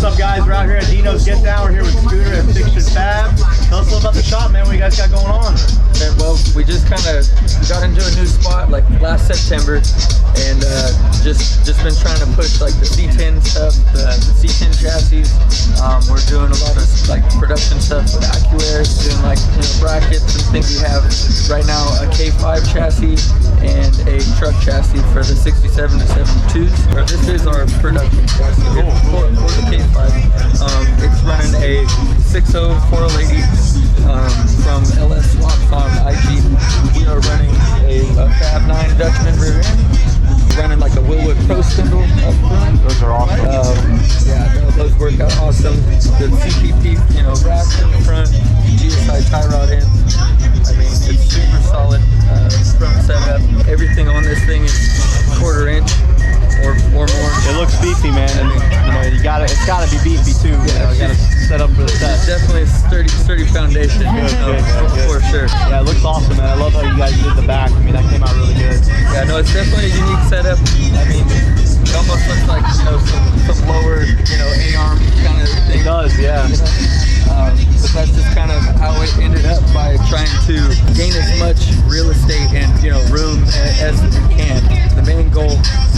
up, guys? We're out here at Dino's Gitdown. We're here with Scooter at Fiction Fab. Tell us a little about the shop, man. What you guys got going on? Okay, well, we just kind of got into a new spot like last September, and just been trying to push like the C10 stuff, the C10 chassis. We're doing a lot of like production stuff with AccuAir, doing like brackets and things. We have right now a K5 chassis and a truck chassis for the 67 to 72s. This is our production chassis for the K5. It's running a 6.0 480 from LS Swaps on IG. We are running a Fab 9 Dutchman rear end, running like a Willwood Pro spindle up front. Those are awesome. Yeah, those work out awesome. The CPP, rack in the front, GSI tie rod in. I mean, it's super solid front setup. Everything on this thing is 1/4 inch or more. It looks beefy, man. And it's gotta be beefy too. Yeah, you gotta set up for the test. Definitely a sturdy foundation. Good. For sure. Yeah, it looks awesome, man. I love how you guys did the back. I mean, that came out really good. Yeah, no, it's definitely a unique setup. I mean, it almost looks like some lower A-arm kind of thing. It does, yeah. But that's just kind of how it ended up, by trying to gain as much real estate and room as you can. The main goal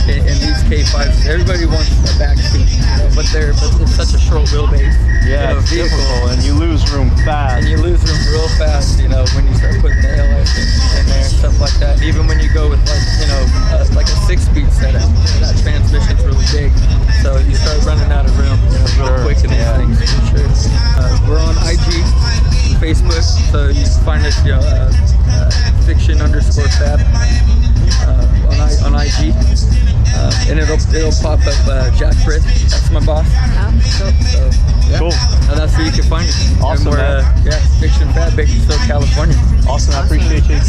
in these K5s, everybody wants a back seat, but it's such a short wheelbase. Yeah, it's vehicle, difficult, and you lose room fast. and you lose room real fast. When you start putting the LS in there and stuff like that. And even when you go with like a 6-speed setup, that transmission's really big, so you start running out of room real quick in these things. For sure. We're on IG, Facebook, so you can find us, fiction_fab on IG, and it'll pop up Jack Britt. That's my boss. So, yeah. Cool. And that's where you can find it. Awesome, and we're, man. Fiction Fab, Bakersfield, California. Awesome. I appreciate you